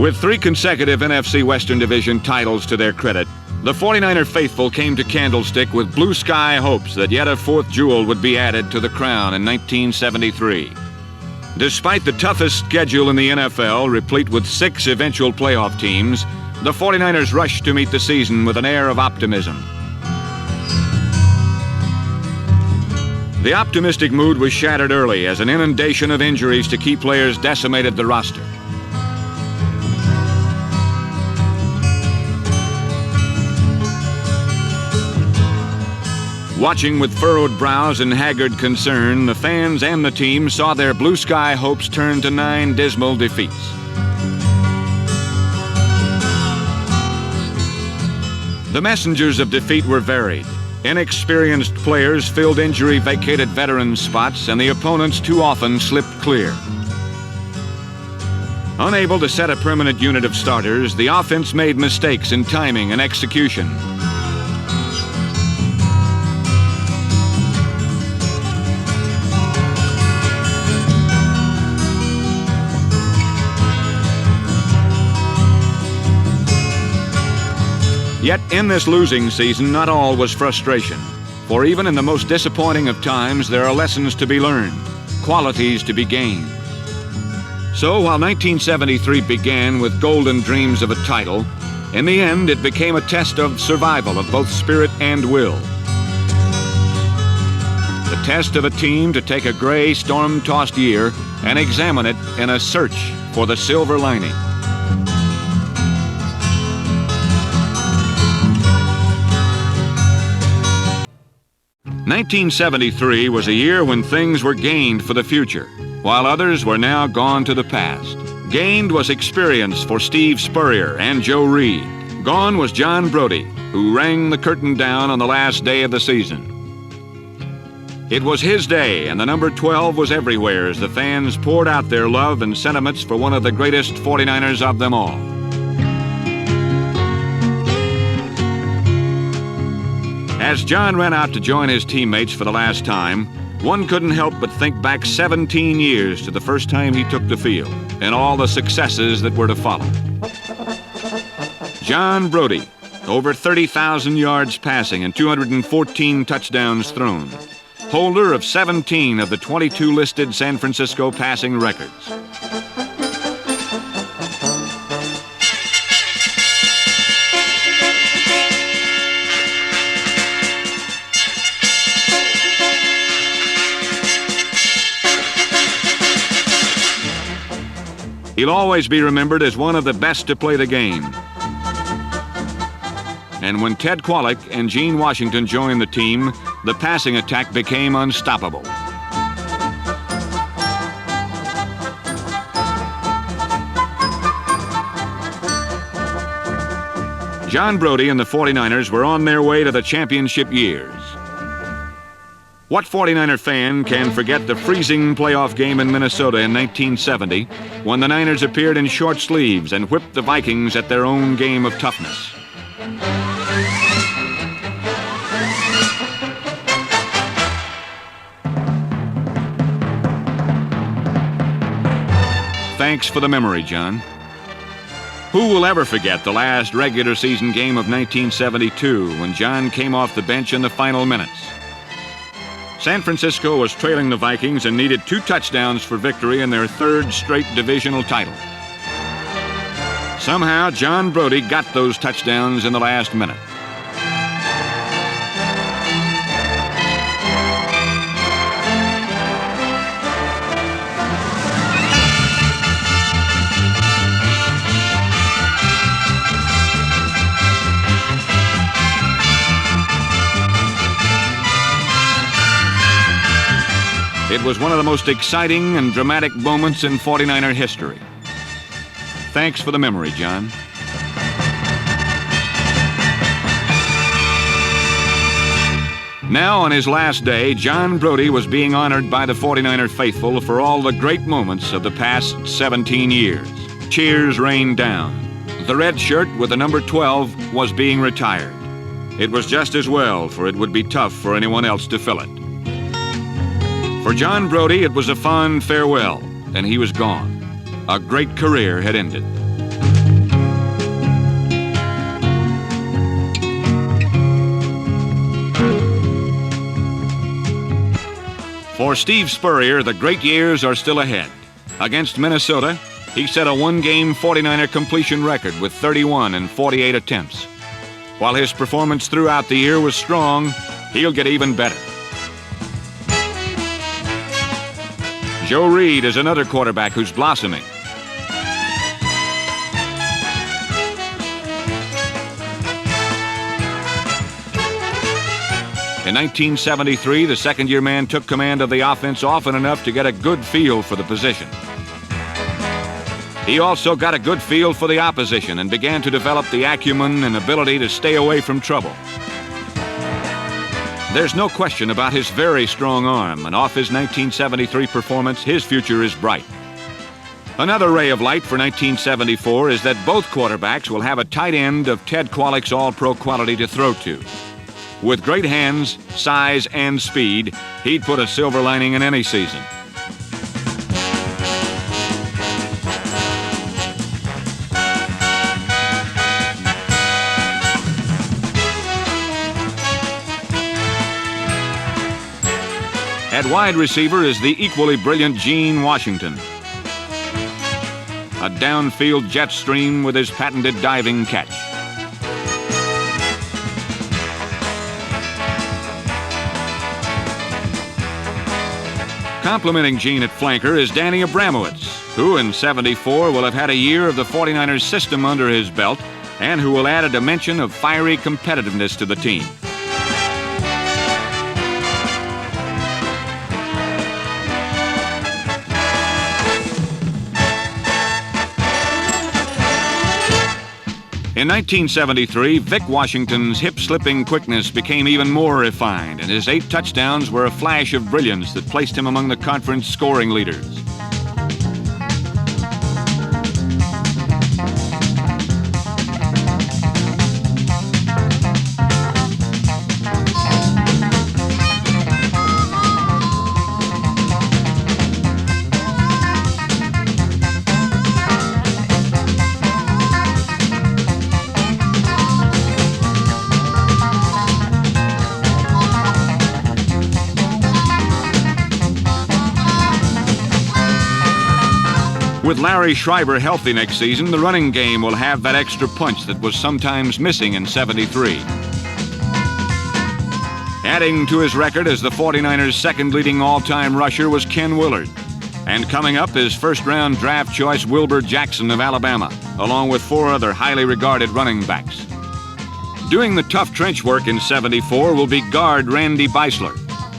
With 3 consecutive NFC Western Division titles to their credit, the 49er faithful came to Candlestick with blue sky hopes that yet a 4th jewel would be added to the crown in 1973. Despite the toughest schedule in the NFL, replete with 6 eventual playoff teams, the 49ers rushed to meet the season with an air of optimism. The optimistic mood was shattered early as an inundation of injuries to key players decimated the roster. Watching with furrowed brows and haggard concern, the fans and the team saw their blue sky hopes turn to 9 dismal defeats. The messengers of defeat were varied. Inexperienced players filled injury-vacated veteran spots, and the opponents too often slipped clear. Unable to set a permanent unit of starters, the offense made mistakes in timing and execution. Yet in this losing season, not all was frustration. For even in the most disappointing of times, there are lessons to be learned, qualities to be gained. So while 1973 began with golden dreams of a title, in the end it became a test of survival of both spirit and will. The test of a team to take a gray, storm-tossed year and examine it in a search for the silver lining. 1973 was a year when things were gained for the future, while others were now gone to the past. Gained was experience for Steve Spurrier and Joe Reed. Gone was John Brodie, who rang the curtain down on the last day of the season. It was his day, and the number 12 was everywhere as the fans poured out their love and sentiments for one of the greatest 49ers of them all. As John ran out to join his teammates for the last time, one couldn't help but think back 17 years to the first time he took the field and all the successes that were to follow. John Brodie, over 30,000 yards passing and 214 touchdowns thrown, holder of 17 of the 22 listed San Francisco passing records. He'll always be remembered as one of the best to play the game. And when Ted Kwolek and Gene Washington joined the team, the passing attack became unstoppable. John Brodie and the 49ers were on their way to the championship years. What 49er fan can forget the freezing playoff game in Minnesota in 1970 when the Niners appeared in short sleeves and whipped the Vikings at their own game of toughness? Thanks for the memory, John. Who will ever forget the last regular season game of 1972 when John came off the bench in the final minutes? San Francisco was trailing the Vikings and needed 2 touchdowns for victory in their 3rd straight divisional title. Somehow, John Brodie got those touchdowns in the last minute. It was one of the most exciting and dramatic moments in 49er history. Thanks for the memory, John. Now, on his last day, John Brodie was being honored by the 49er faithful for all the great moments of the past 17 years. Cheers rained down. The red shirt with the number 12 was being retired. It was just as well, for it would be tough for anyone else to fill it. For John Brodie, it was a fond farewell, and he was gone. A great career had ended. For Steve Spurrier, the great years are still ahead. Against Minnesota, he set a one-game 49er completion record with 31 and 48 attempts. While his performance throughout the year was strong, he'll get even better. Joe Reed is another quarterback who's blossoming. In 1973, the second-year man took command of the offense often enough to get a good feel for the position. He also got a good feel for the opposition and began to develop the acumen and ability to stay away from trouble. There's no question about his very strong arm, and off his 1973 performance, his future is bright. Another ray of light for 1974 is that both quarterbacks will have a tight end of Ted Kwolek's All-Pro quality to throw to. With great hands, size, and speed, he'd put a silver lining in any season. At wide receiver is the equally brilliant Gene Washington. A downfield jet stream with his patented diving catch. Complementing Gene at flanker is Danny Abramowitz, who in '74 will have had a year of the 49ers system under his belt and who will add a dimension of fiery competitiveness to the team. In 1973, Vic Washington's hip-slipping quickness became even more refined, and his 8 touchdowns were a flash of brilliance that placed him among the conference scoring leaders. With Larry Schreiber healthy next season, the running game will have that extra punch that was sometimes missing in '73. Adding to his record as the 49ers' second leading all-time rusher was Ken Willard. And coming up is first-round draft choice Wilbur Jackson of Alabama, along with 4 other highly regarded running backs. Doing the tough trench work in '74 will be guard Randy Beisler,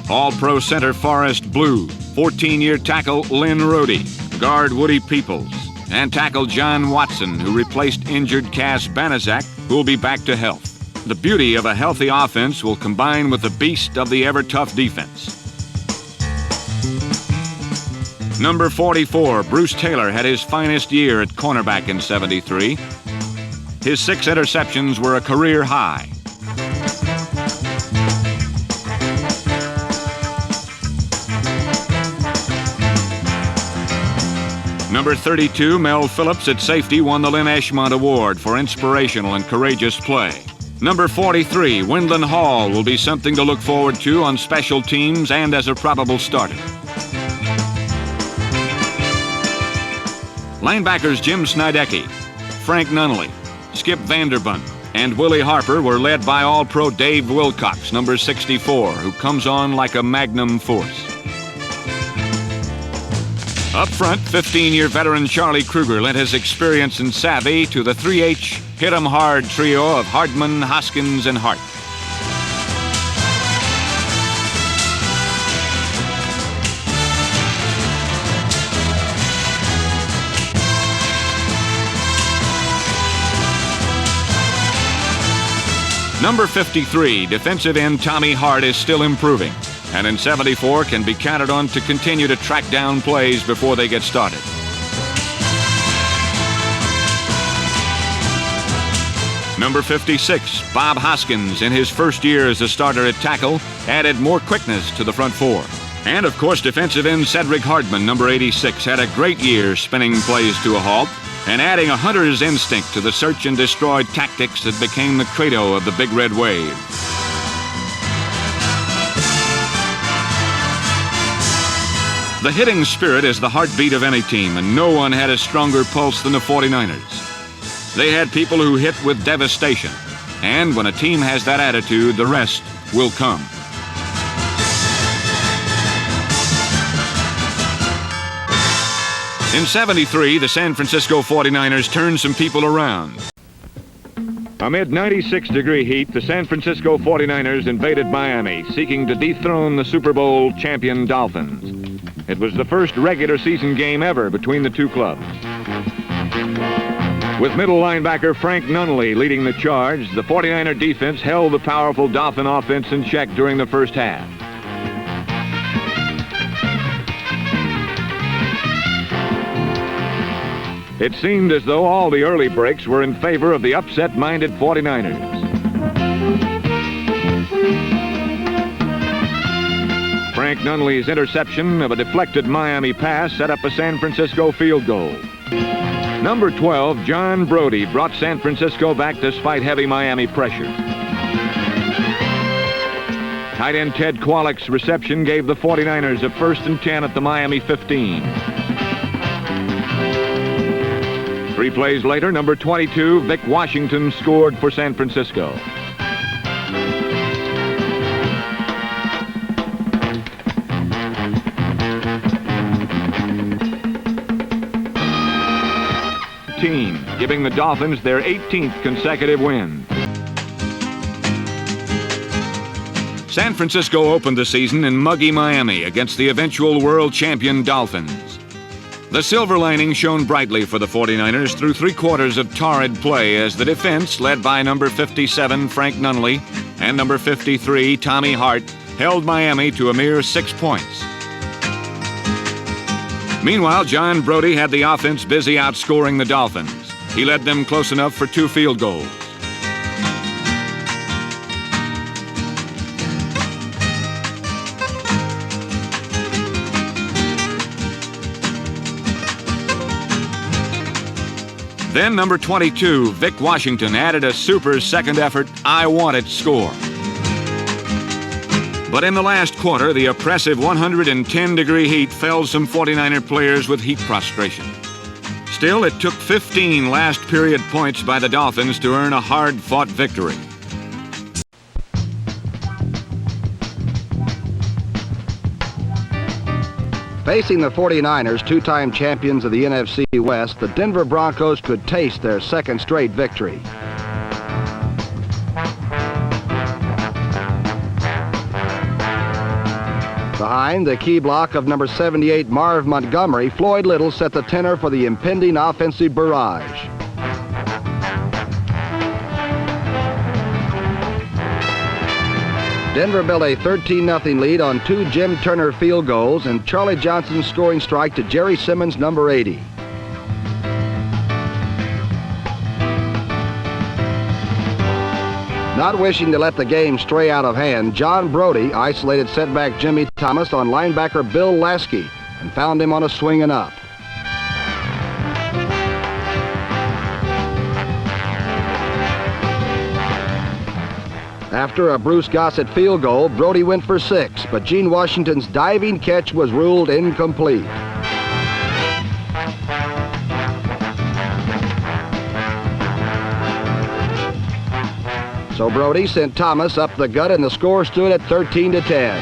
All-Pro center Forrest Blue, 14-year tackle Lynn Rohde, guard Woody Peoples, and tackle John Watson, who replaced injured Cass Banaszak, who will be back to health. The beauty of a healthy offense will combine with the beast of the ever-tough defense. Number 44, Bruce Taylor, had his finest year at cornerback in '73. His 6 interceptions were a career high. Number 32, Mel Phillips at safety, won the Lynn Eshmont Award for inspirational and courageous play. Number 43, Wendland Hall, will be something to look forward to on special teams and as a probable starter. Linebackers Jim Snydecki, Frank Nunnally, Skip Vanderbunt, and Willie Harper were led by All-Pro Dave Wilcox, number 64, who comes on like a magnum force. Up front, 15-year veteran Charlie Kruger lent his experience and savvy to the 3H hit 'em hard trio of Hardman, Hoskins, and Hart. Number 53, defensive end Tommy Hart, is still improving, and in '74 can be counted on to continue to track down plays before they get started. Number 56, Bob Hoskins, in his first year as a starter at tackle, added more quickness to the front 4. And of course, defensive end Cedric Hardman, number 86, had a great year spinning plays to a halt and adding a hunter's instinct to the search and destroy tactics that became the credo of the Big Red Wave. The hitting spirit is the heartbeat of any team, and no one had a stronger pulse than the 49ers. They had people who hit with devastation, and when a team has that attitude, the rest will come. In '73, the San Francisco 49ers turned some people around. Amid 96-degree heat, the San Francisco 49ers invaded Miami, seeking to dethrone the Super Bowl champion Dolphins. It was the first regular season game ever between the two clubs. With middle linebacker Frank Nunley leading the charge, the 49er defense held the powerful Dolphin offense in check during the first half. It seemed as though all the early breaks were in favor of the upset-minded 49ers. Frank Nunley's interception of a deflected Miami pass set up a San Francisco field goal. Number 12, John Brodie, brought San Francisco back despite heavy Miami pressure. Tight end Ted Kwolek's reception gave the 49ers a 1st and 10 at the Miami 15. 3 plays later, number 22, Vic Washington, scored for San Francisco. Giving the Dolphins their 18th consecutive win. San Francisco opened the season in muggy Miami against the eventual world champion Dolphins. The silver lining shone brightly for the 49ers through 3 quarters of torrid play as the defense, led by number 57 Frank Nunley and number 53 Tommy Hart, held Miami to a mere 6 points. Meanwhile, John Brodie had the offense busy outscoring the Dolphins. He led them close enough for 2 field goals. Then number 22, Vic Washington, added a super second effort, I want it score. But in the last quarter, the oppressive 110-degree heat felled some 49er players with heat prostration. Still, it took 15 last-period points by the Dolphins to earn a hard-fought victory. Facing the 49ers, 2-time champions of the NFC West, the Denver Broncos could taste their 2nd straight victory. Behind the key block of number 78 Marv Montgomery, Floyd Little set the tenor for the impending offensive barrage. Denver built a 13-0 lead on 2 Jim Turner field goals and Charlie Johnson's scoring strike to Jerry Simmons, number 80. Not wishing to let the game stray out of hand, John Brodie isolated setback Jimmy Thomas on linebacker Bill Lasky and found him on a swing and up. After a Bruce Gossett field goal, Brodie went for 6, but Gene Washington's diving catch was ruled incomplete. So Brodie sent Thomas up the gut and the score stood at 13-10.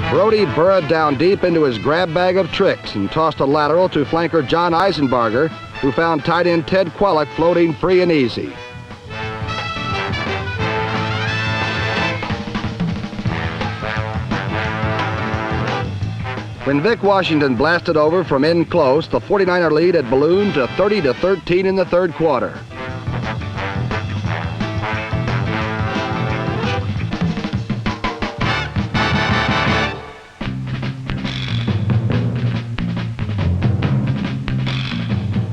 Brodie burrowed down deep into his grab bag of tricks and tossed a lateral to flanker John Eisenbarger, who found tight end Ted Kwolek floating free and easy. When Vic Washington blasted over from in close, the 49er lead had ballooned to 30-13 in the 3rd quarter.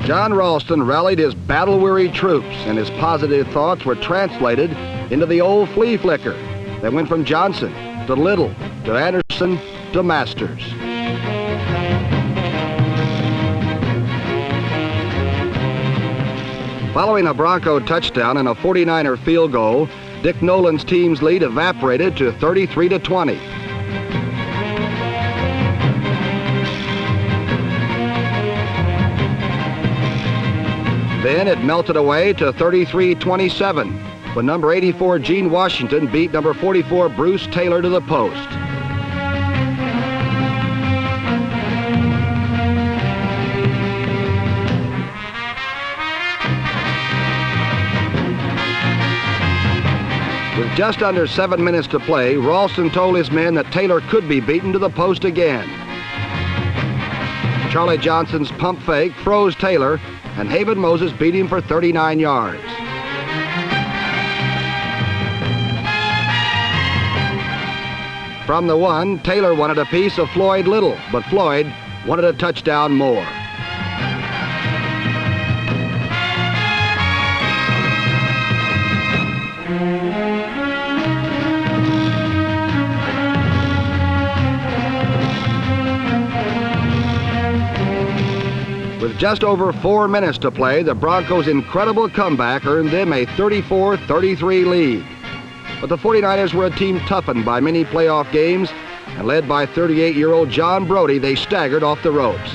John Ralston rallied his battle-weary troops, and his positive thoughts were translated into the old flea flicker that went from Johnson to Little to Anderson to Masters. Following a Bronco touchdown and a 49er field goal, Dick Nolan's team's lead evaporated to 33-20. Then it melted away to 33-27 when number 84 Gene Washington beat number 44 Bruce Taylor to the post. With just under 7 minutes to play, Ralston told his men that Taylor could be beaten to the post again. Charlie Johnson's pump fake froze Taylor, and Haven Moses beat him for 39 yards. From the one, Taylor wanted a piece of Floyd Little, but Floyd wanted a touchdown more. With just over 4 minutes to play, the Broncos' incredible comeback earned them a 34-33 lead. But the 49ers were a team toughened by many playoff games, and led by 38-year-old John Brodie, they staggered off the ropes.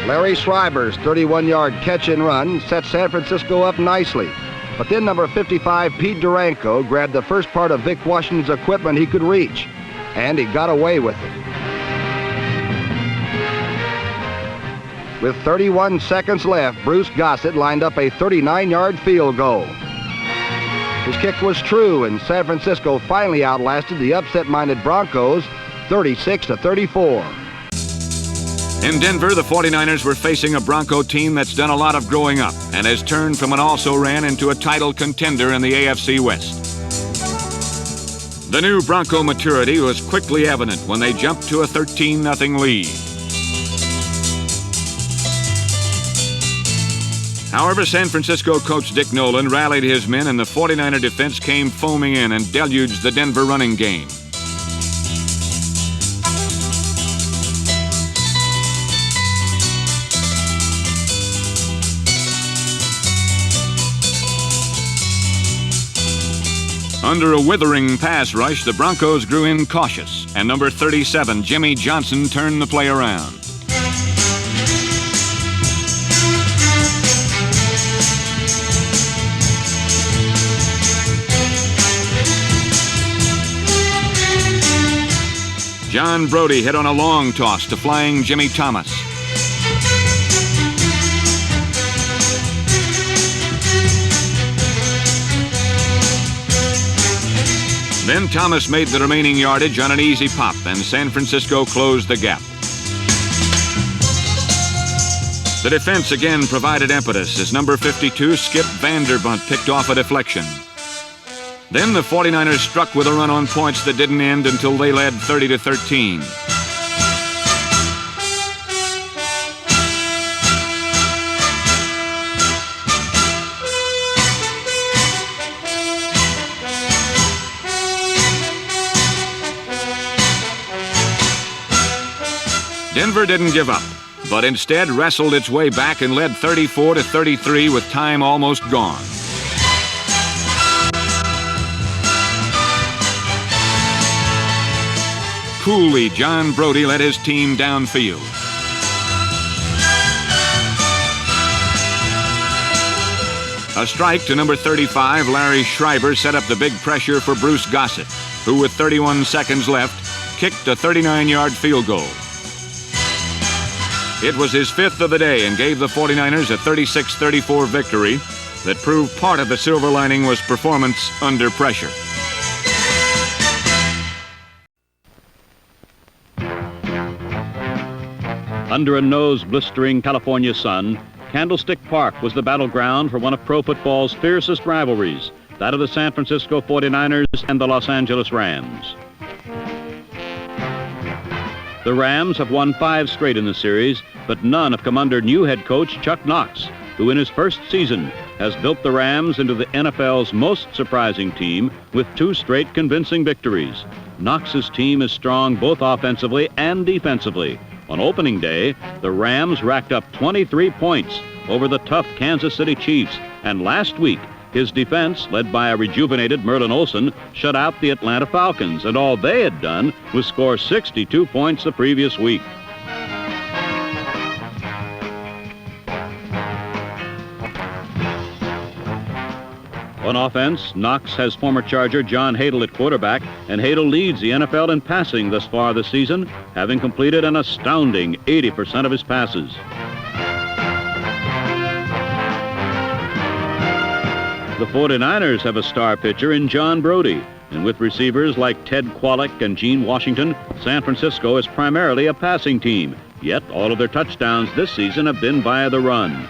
Larry Schreiber's 31-yard catch and run set San Francisco up nicely. But then number 55, Pete Duranko, grabbed the first part of Vic Washington's equipment he could reach, and he got away with it. With 31 seconds left, Bruce Gossett lined up a 39-yard field goal. His kick was true, and San Francisco finally outlasted the upset-minded Broncos 36-34. In Denver, the 49ers were facing a Bronco team that's done a lot of growing up and has turned from an also-ran into a title contender in the AFC West. The new Bronco maturity was quickly evident when they jumped to a 13-0 lead. However, San Francisco coach Dick Nolan rallied his men, and the 49er defense came foaming in and deluged the Denver running game. Under a withering pass rush, the Broncos grew incautious, and number 37, Jimmy Johnson, turned the play around. John Brodie hit on a long toss to flying Jimmy Thomas. Then Thomas made the remaining yardage on an easy pop, and San Francisco closed the gap. The defense again provided impetus as number 52, Skip Vanderbunt, picked off a deflection. Then the 49ers struck with a run on points that didn't end until they led 30-13. Denver didn't give up, but instead wrestled its way back and led 34-33 with time almost gone. Coolly, John Brodie led his team downfield. A strike to number 35, Larry Schreiber, set up the big pressure for Bruce Gossett, who with 31 seconds left, kicked a 39-yard field goal. It was his fifth of the day and gave the 49ers a 36-34 victory that proved part of the silver lining was performance under pressure. Under a nose-blistering California sun, Candlestick Park was the battleground for one of pro football's fiercest rivalries, that of the San Francisco 49ers and the Los Angeles Rams. The Rams have won 5 straight in the series, but none have come under new head coach Chuck Knox, who in his first season has built the Rams into the NFL's most surprising team with 2 straight convincing victories. Knox's team is strong both offensively and defensively. On opening day, the Rams racked up 23 points over the tough Kansas City Chiefs, and last week, his defense, led by a rejuvenated Merlin Olsen, shut out the Atlanta Falcons, and all they had done was score 62 points the previous week. On offense, Knox has former Charger John Hadle at quarterback, and Hadle leads the NFL in passing thus far this season, having completed an astounding 80% of his passes. The 49ers have a star pitcher in John Brodie, and with receivers like Ted Kwolek and Gene Washington, San Francisco is primarily a passing team, yet all of their touchdowns this season have been via the run.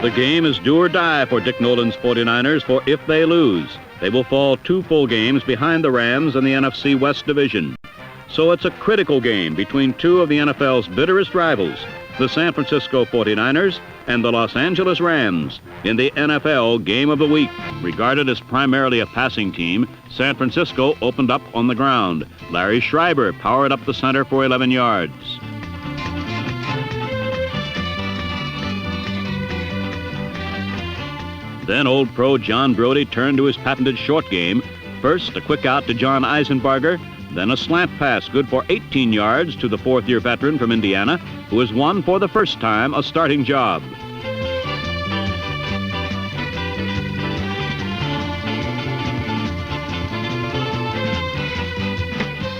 The game is do or die for Dick Nolan's 49ers, for if they lose, they will fall 2 full games behind the Rams in the NFC West Division. So it's a critical game between 2 of the NFL's bitterest rivals, the San Francisco 49ers and the Los Angeles Rams, in the NFL Game of the Week. Regarded as primarily a passing team, San Francisco opened up on the ground. Larry Schreiber powered up the center for 11 yards. Then old pro John Brodie turned to his patented short game. First, a quick out to John Eisenbarger, then a slant pass good for 18 yards to the 4th-year veteran from Indiana, who has won for the first time a starting job.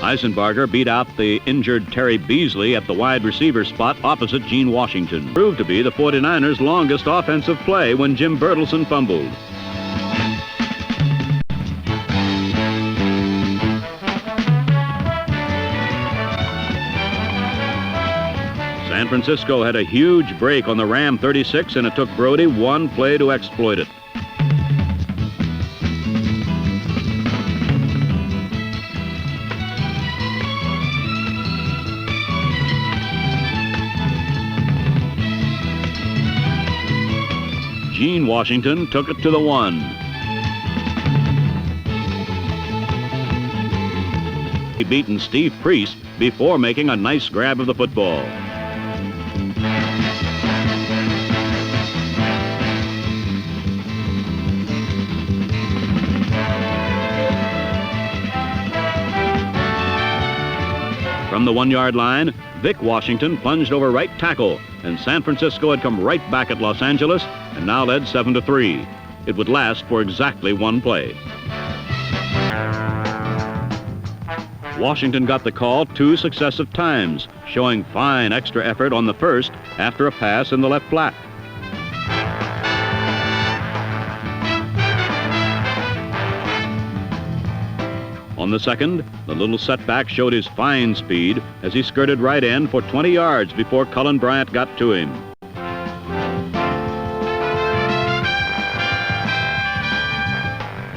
Eisenbarger beat out the injured Terry Beasley at the wide receiver spot opposite Gene Washington. Proved to be the 49ers' longest offensive play when Jim Bertelsen fumbled. San Francisco had a huge break on the Ram 36, and it took Brodie 1 play to exploit it. Gene Washington took it to the 1. He beaten Steve Priest before making a nice grab of the football. From the 1-yard line, Vic Washington plunged over right tackle, and San Francisco had come right back at Los Angeles and now led 7-3. It would last for exactly 1 play. Washington got the call 2 successive times, showing fine extra effort on the first after a pass in the left flat. On the second, the little setback showed his fine speed as he skirted right end for 20 yards before Cullen Bryant got to him.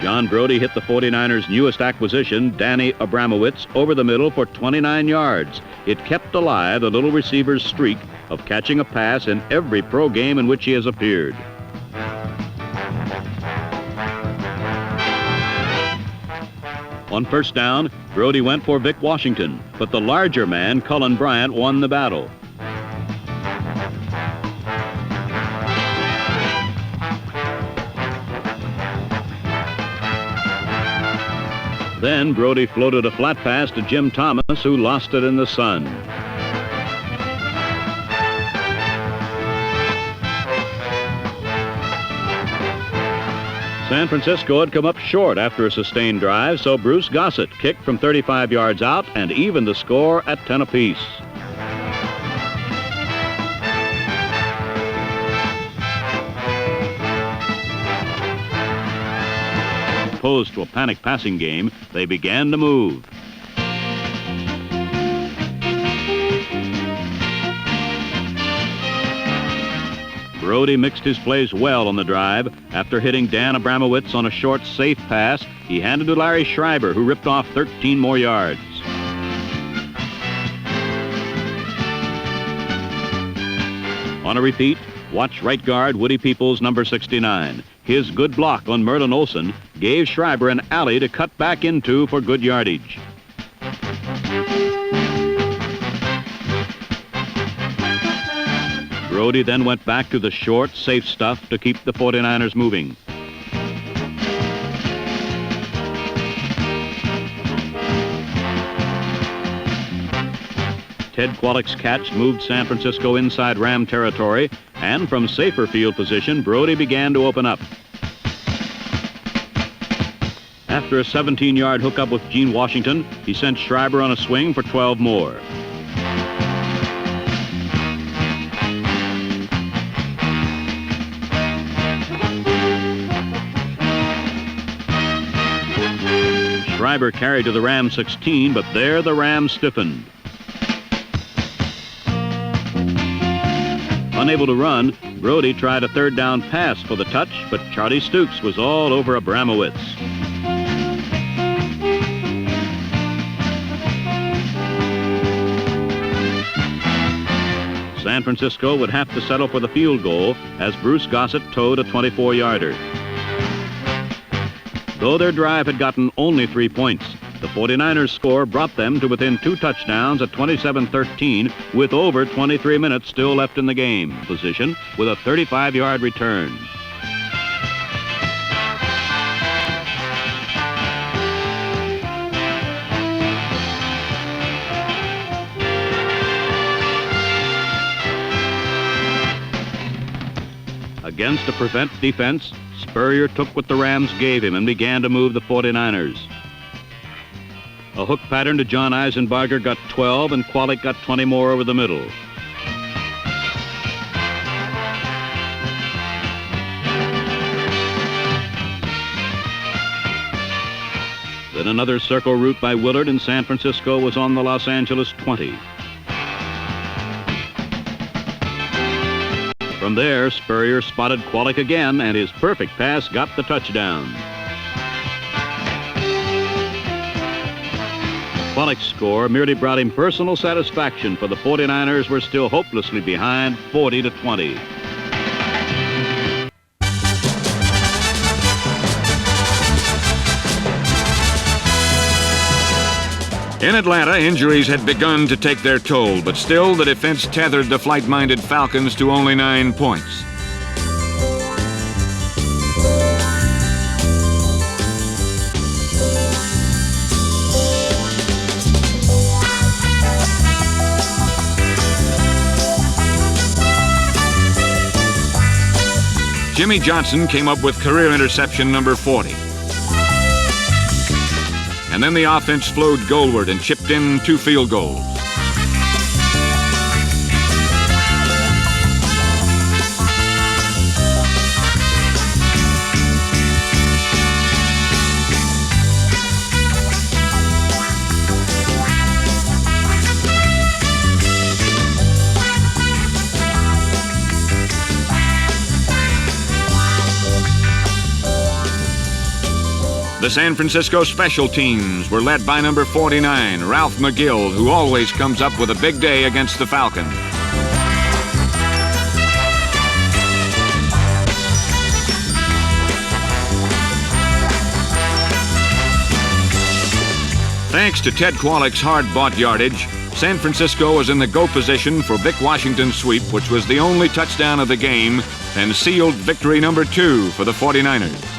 John Brodie hit the 49ers' newest acquisition, Danny Abramowitz, over the middle for 29 yards. It kept alive the little receiver's streak of catching a pass in every pro game in which he has appeared. On first down, Brodie went for Vic Washington, but the larger man, Cullen Bryant, won the battle. Then Brodie floated a flat pass to Jim Thomas, who lost it in the sun. San Francisco had come up short after a sustained drive, so Bruce Gossett kicked from 35 yards out and evened the score at 10 apiece. Opposed to a panic passing game, they began to move. Brodie mixed his plays well on the drive. After hitting Dan Abramowitz on a short, safe pass, he handed to Larry Schreiber, who ripped off 13 more yards. On a repeat, watch right guard Woody Peoples, number 69. His good block on Merlin Olsen gave Schreiber an alley to cut back into for good yardage. Brodie then went back to the short, safe stuff to keep the 49ers moving. Ted Kwolek's catch moved San Francisco inside Ram territory, and from safer field position, Brodie began to open up. After a 17-yard hookup with Gene Washington, he sent Schreiber on a swing for 12 more. Schreiber carried to the Rams 16, but there the Rams stiffened. Unable to run, Brodie tried a third down pass for the touch, but Charlie Stukes was all over Abramowitz. San Francisco would have to settle for the field goal as Bruce Gossett towed a 24-yarder. Though their drive had gotten only 3 points, the 49ers' score brought them to within 2 touchdowns at 27-13 with over 23 minutes still left in the game. Position with a 35-yard return. Against a prevent defense, Spurrier took what the Rams gave him and began to move the 49ers. A hook pattern to John Eisenbarger got 12, and Kwolek got 20 more over the middle. Then another circle route by Willard, and San Francisco was on the Los Angeles 20. From there, Spurrier spotted Kwolek again, and his perfect pass got the touchdown. Kwolek's score merely brought him personal satisfaction, for the 49ers were still hopelessly behind, 40-20. In Atlanta, injuries had begun to take their toll, but still the defense tethered the flight-minded Falcons to only 9 points. Jimmy Johnson came up with career interception number 40. And then the offense flowed goalward and chipped in 2 field goals. The San Francisco special teams were led by number 49, Ralph McGill, who always comes up with a big day against the Falcons. Thanks to Ted Kwolek's hard-bought yardage, San Francisco was in the go position for Vic Washington's sweep, which was the only touchdown of the game and sealed victory number 2 for the 49ers.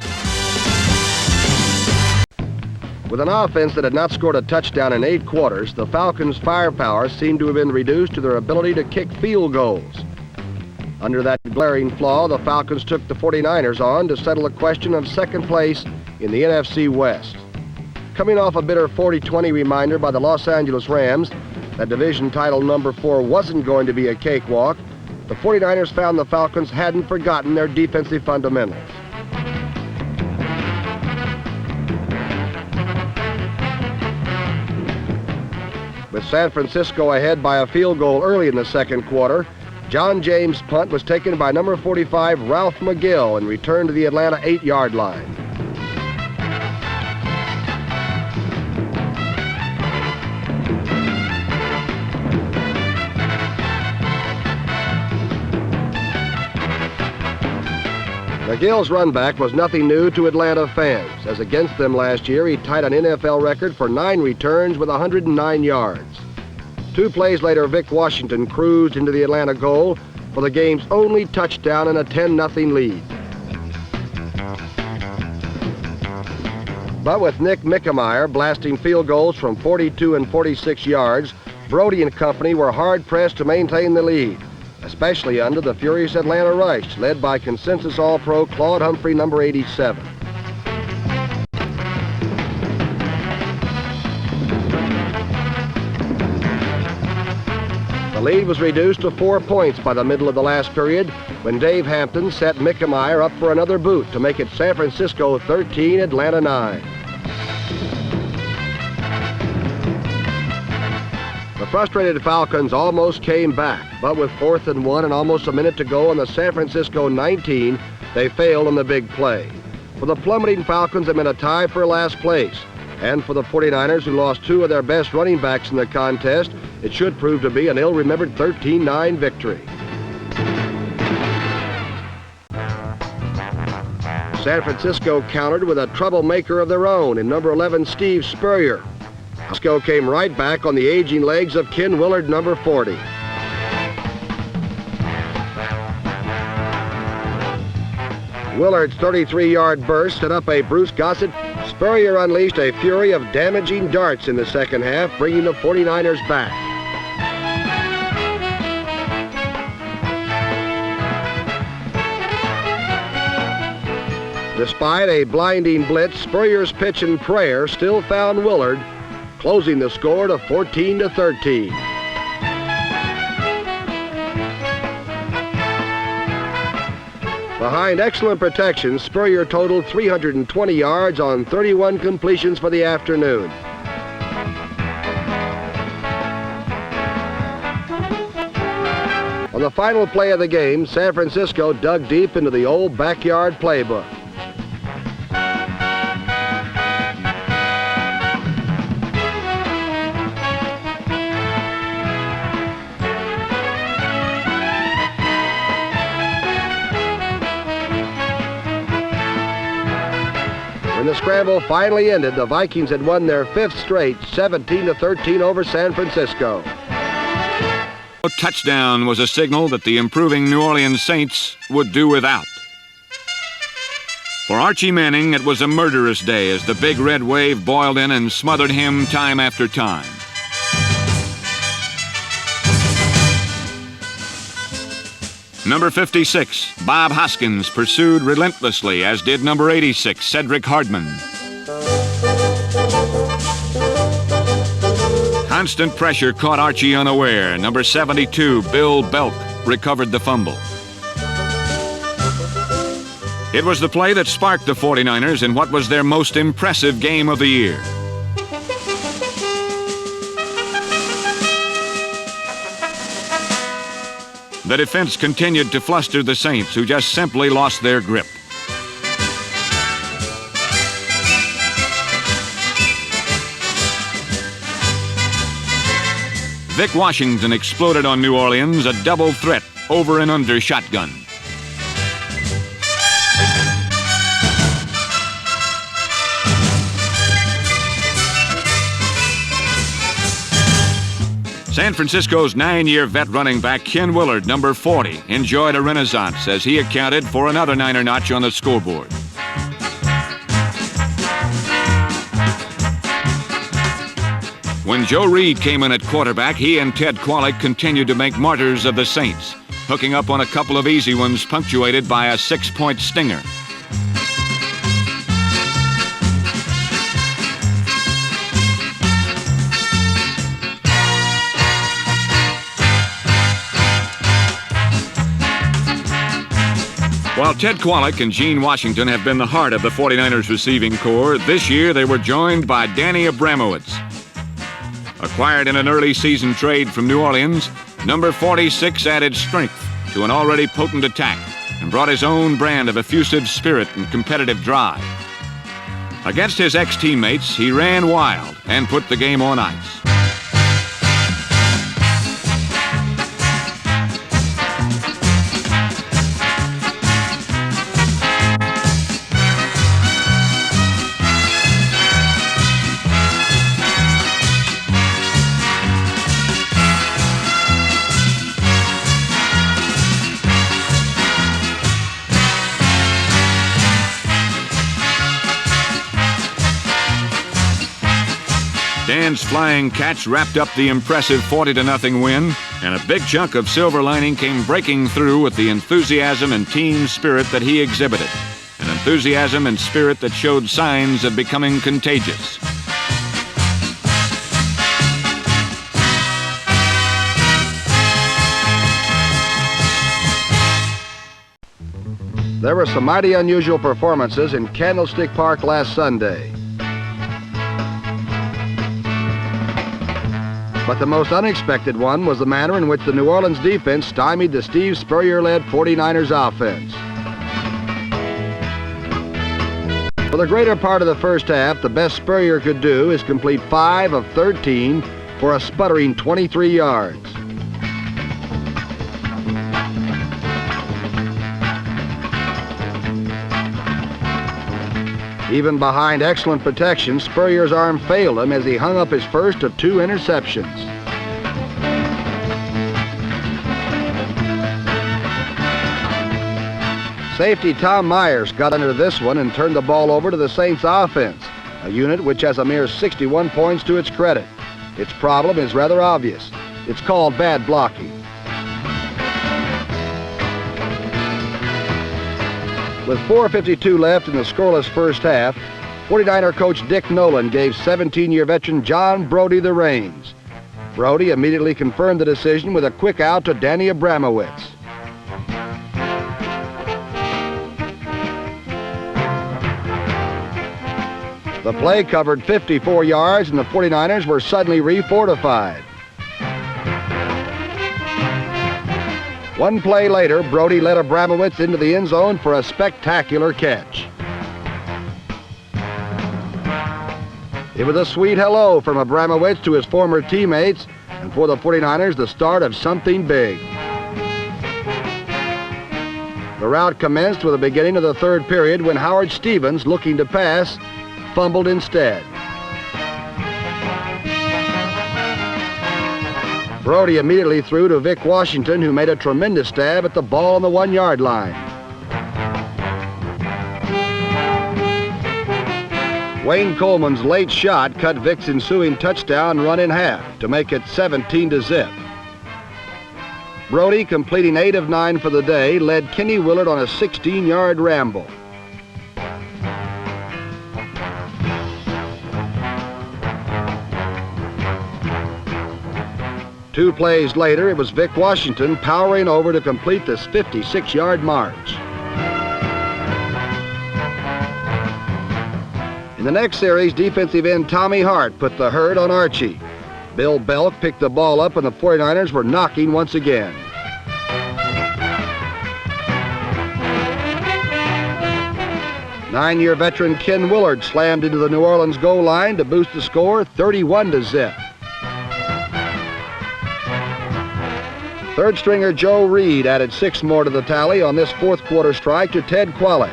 With an offense that had not scored a touchdown in 8 quarters, the Falcons' firepower seemed to have been reduced to their ability to kick field goals. Under that glaring flaw, the Falcons took the 49ers on to settle the question of second place in the NFC West. Coming off a bitter 40-20 reminder by the Los Angeles Rams that division title number 4 wasn't going to be a cakewalk, the 49ers found the Falcons hadn't forgotten their defensive fundamentals. With San Francisco ahead by a field goal early in the second quarter, John James' punt was taken by number 45, Ralph McGill, and returned to the Atlanta 8-yard line. McGill's run back was nothing new to Atlanta fans, as against them last year he tied an NFL record for 9 returns with 109 yards. 2 plays later, Vic Washington cruised into the Atlanta goal for the game's only touchdown in a 10-0 lead. But with Nick Mickemeyer blasting field goals from 42 and 46 yards, Brodie and company were hard-pressed to maintain the lead, especially under the furious Atlanta rush, led by consensus All-Pro Claude Humphrey, number 87. The lead was reduced to 4 points by the middle of the last period when Dave Hampton set Mickemeyer up for another boot to make it San Francisco 13, Atlanta 9. The frustrated Falcons almost came back, but with 4th and 1 and almost a minute to go on the San Francisco 19, they failed on the big play. For the plummeting Falcons, it meant a tie for last place. And for the 49ers, who lost 2 of their best running backs in the contest, it should prove to be an ill-remembered 13-9 victory. San Francisco countered with a troublemaker of their own in number 11, Steve Spurrier. Francisco came right back on the aging legs of Ken Willard, number 40. Willard's 33-yard burst set up a Bruce Gossett. Spurrier unleashed a fury of damaging darts in the second half, bringing the 49ers back. Despite a blinding blitz, Spurrier's pitch and prayer still found Willard, closing the score to 14-13. Behind excellent protection, Spurrier totaled 320 yards on 31 completions for the afternoon. On the final play of the game, San Francisco dug deep into the old backyard playbook. When the scramble finally ended, the Vikings had won their 5th straight, 17-13 over San Francisco. A touchdown was a signal that the improving New Orleans Saints would do without. For Archie Manning, it was a murderous day as the big red wave boiled in and smothered him time after time. Number 56, Bob Hoskins, pursued relentlessly, as did number 86, Cedric Hardman. Constant pressure caught Archie unaware. Number 72, Bill Belk, recovered the fumble. It was the play that sparked the 49ers in what was their most impressive game of the year. The defense continued to fluster the Saints, who just simply lost their grip. Vic Washington exploded on New Orleans, a double threat over and under shotgun. San Francisco's 9-year vet running back Ken Willard, number 40, enjoyed a renaissance as he accounted for another Niner notch on the scoreboard. When Joe Reed came in at quarterback, he and Ted Qualick continued to make martyrs of the Saints, hooking up on a couple of easy ones punctuated by a 6-point stinger. While Ted Qualick and Gene Washington have been the heart of the 49ers receiving corps, this year they were joined by Danny Abramowitz. Acquired in an early season trade from New Orleans, number 46 added strength to an already potent attack and brought his own brand of effusive spirit and competitive drive. Against his ex-teammates, he ran wild and put the game on ice. Dan's flying catch wrapped up the impressive 40-0 win, and a big chunk of silver lining came breaking through with the enthusiasm and team spirit that he exhibited. An enthusiasm and spirit that showed signs of becoming contagious. There were some mighty unusual performances in Candlestick Park last Sunday. But the most unexpected one was the manner in which the New Orleans defense stymied the Steve Spurrier-led 49ers offense. For the greater part of the first half, the best Spurrier could do is complete 5 of 13 for a sputtering 23 yards. Even behind excellent protection, Spurrier's arm failed him as he hung up his first of 2 interceptions. Safety Tom Myers got under this one and turned the ball over to the Saints offense, a unit which has a mere 61 points to its credit. Its problem is rather obvious. It's called bad blocking. With 4:52 left in the scoreless first half, 49er coach Dick Nolan gave 17-year veteran John Brodie the reins. Brodie immediately confirmed the decision with a quick out to Danny Abramowitz. The play covered 54 yards and the 49ers were suddenly refortified. One play later, Brodie led Abramowitz into the end zone for a spectacular catch. It was a sweet hello from Abramowitz to his former teammates, and for the 49ers, the start of something big. The rout commenced with the beginning of the third period when Howard Stevens, looking to pass, fumbled instead. Brodie immediately threw to Vic Washington, who made a tremendous stab at the ball on the 1-yard line. Wayne Coleman's late shot cut Vic's ensuing touchdown run in half to make it 17-0. Brodie, completing 8 of 9 for the day, led Kenny Willard on a 16-yard ramble. Two plays later, it was Vic Washington powering over to complete this 56-yard march. In the next series, defensive end Tommy Hart put the hurt on Archie. Bill Belk picked the ball up and the 49ers were knocking once again. Nine-year veteran Ken Willard slammed into the New Orleans goal line to boost the score 31-0. Third stringer Joe Reed added 6 more to the tally on this fourth quarter strike to Ted Qualick.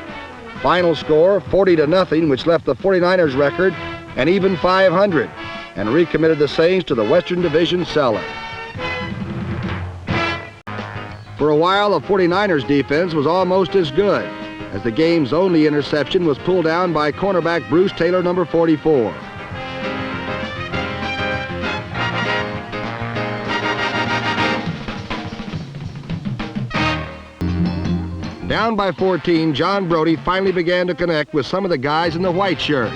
Final score 40-0, which left the 49ers record an even 500 and recommitted the Saints to the Western Division cellar. For a while, the 49ers defense was almost as good, as the game's only interception was pulled down by cornerback Bruce Taylor, number 44. Down by 14, John Brodie finally began to connect with some of the guys in the white shirts.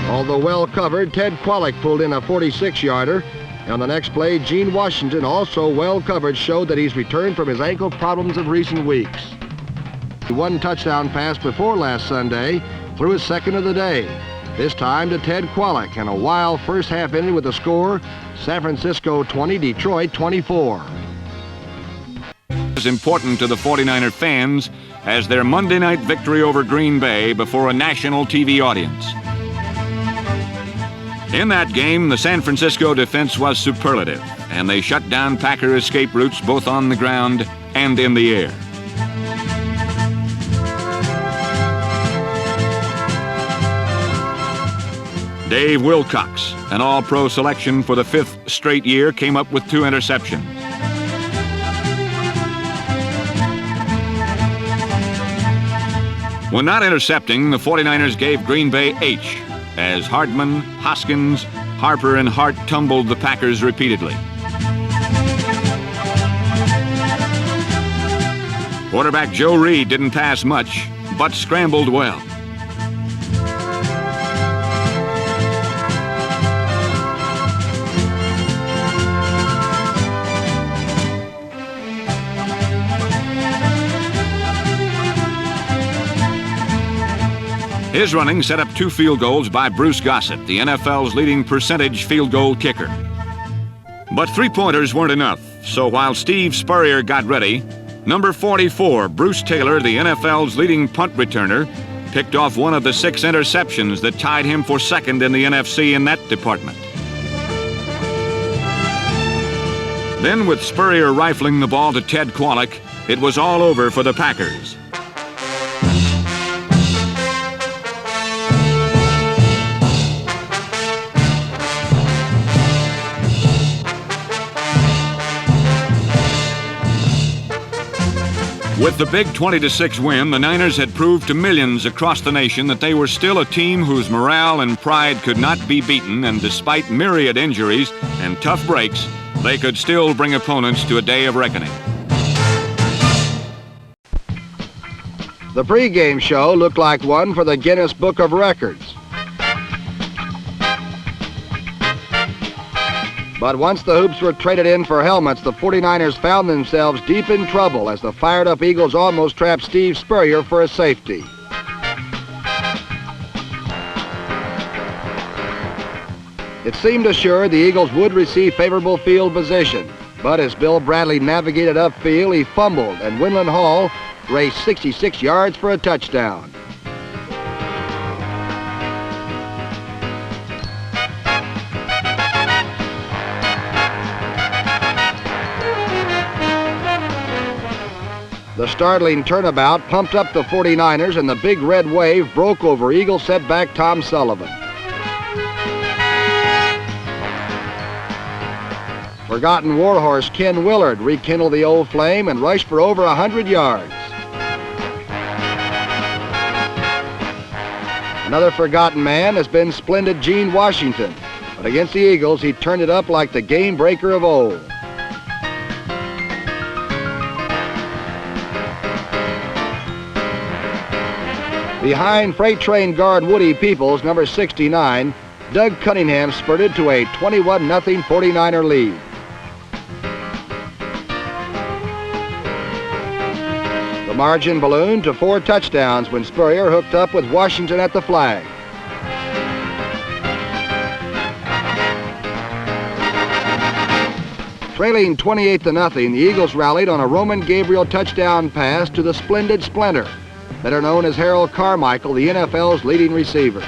Although well covered, Ted Qualick pulled in a 46-yarder. And on the next play, Gene Washington, also well covered, showed that he's returned from his ankle problems of recent weeks. One touchdown pass before last Sunday, threw his second of the day. This time to Ted Qualick, and a wild first half ended with the score, San Francisco 20, Detroit 24. Is important to the 49er fans as their Monday night victory over Green Bay before a national TV audience. In that game, the San Francisco defense was superlative, and they shut down Packer escape routes both on the ground and in the air. Dave Wilcox, an All-Pro selection for the 5th straight year, came up with 2 interceptions. When not intercepting, the 49ers gave Green Bay H as Hardman, Hoskins, Harper, and Hart tumbled the Packers repeatedly. Quarterback Joe Reed didn't pass much, but scrambled well. His running set up 2 field goals by Bruce Gossett, the NFL's leading percentage field goal kicker. But 3-pointers weren't enough, so while Steve Spurrier got ready, number 44, Bruce Taylor, the NFL's leading punt returner, picked off one of the 6 interceptions that tied him for second in the NFC in that department. Then, with Spurrier rifling the ball to Ted Kwolek, it was all over for the Packers. With the big 20-6 win, the Niners had proved to millions across the nation that they were still a team whose morale and pride could not be beaten, and despite myriad injuries and tough breaks, they could still bring opponents to a day of reckoning. The pregame show looked like one for the Guinness Book of Records. But once the hoops were traded in for helmets, the 49ers found themselves deep in trouble as the fired-up Eagles almost trapped Steve Spurrier for a safety. It seemed assured the Eagles would receive favorable field position, but as Bill Bradley navigated upfield, he fumbled, and Winland Hall raced 66 yards for a touchdown. The startling turnabout pumped up the 49ers, and the big red wave broke over Eagle setback Tom Sullivan. Forgotten warhorse Ken Willard rekindled the old flame and rushed for over 100 yards. Another forgotten man has been splendid Gene Washington, but against the Eagles he turned it up like the game breaker of old. Behind freight train guard Woody Peoples, number 69, Doug Cunningham spurted to a 21-0 49er lead. The margin ballooned to 4 touchdowns when Spurrier hooked up with Washington at the flag. Trailing 28-0, the Eagles rallied on a Roman Gabriel touchdown pass to the splendid Splinter, better known as Harold Carmichael, the NFL's leading receiver.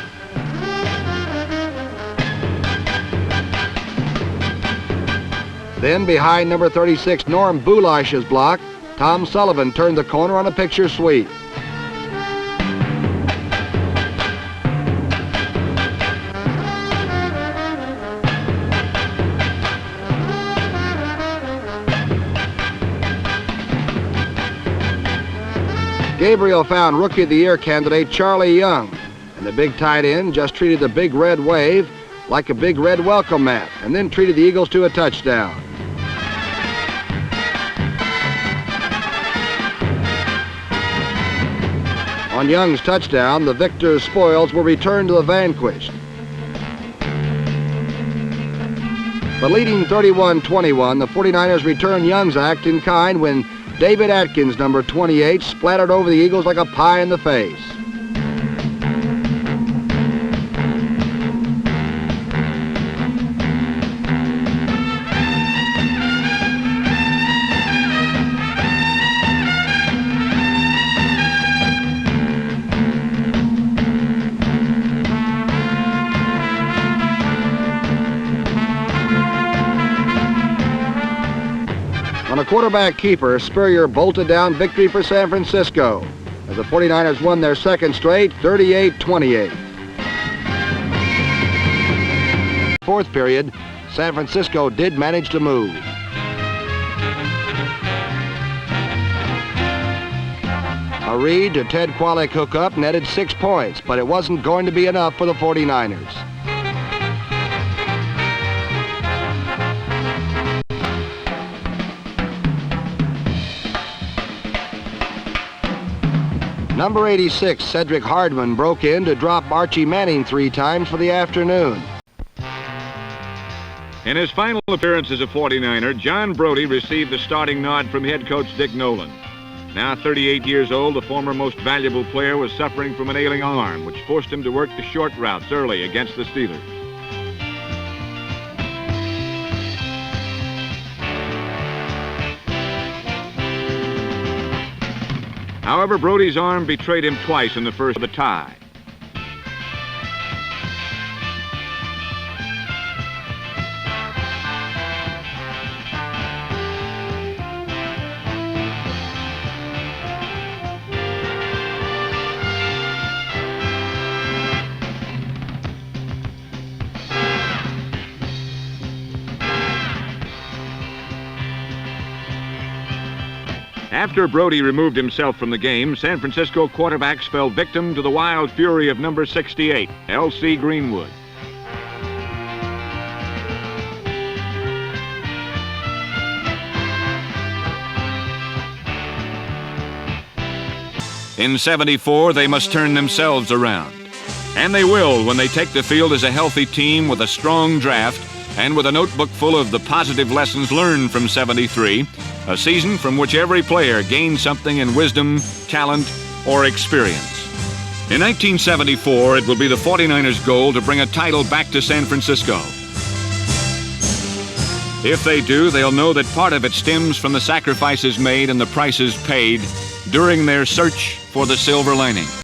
Then behind number 36, Norm Boulash's block, Tom Sullivan turned the corner on a picture sweep. Gabriel found Rookie of the Year candidate Charlie Young, and the big tight end just treated the big red wave like a big red welcome mat, and then treated the Eagles to a touchdown. On Young's touchdown, the victor's spoils were returned to the vanquished. But leading 31-21, the 49ers returned Young's act in kind when David Atkins, number 28, splattered over the Eagles like a pie in the face. On a quarterback keeper, Spurrier bolted down victory for San Francisco as the 49ers won their second straight, 38-28. Fourth period, San Francisco did manage to move. A Reed to Ted Kwolek hookup netted 6 points, but it wasn't going to be enough for the 49ers. Number 86, Cedric Hardman, broke in to drop Archie Manning 3 times for the afternoon. In his final appearance as a 49er, John Brodie received the starting nod from head coach Dick Nolan. Now 38 years old, the former most valuable player was suffering from an ailing arm, which forced him to work the short routes early against the Steelers. However, Brodie's arm betrayed him twice in the first of the tie. After Brodie removed himself from the game, San Francisco quarterbacks fell victim to the wild fury of number 68, L.C. Greenwood. In '74, they must turn themselves around. And they will when they take the field as a healthy team with a strong draft and with a notebook full of the positive lessons learned from '73, a season from which every player gained something in wisdom, talent, or experience. In 1974, it will be the 49ers' goal to bring a title back to San Francisco. If they do, they'll know that part of it stems from the sacrifices made and the prices paid during their search for the silver lining.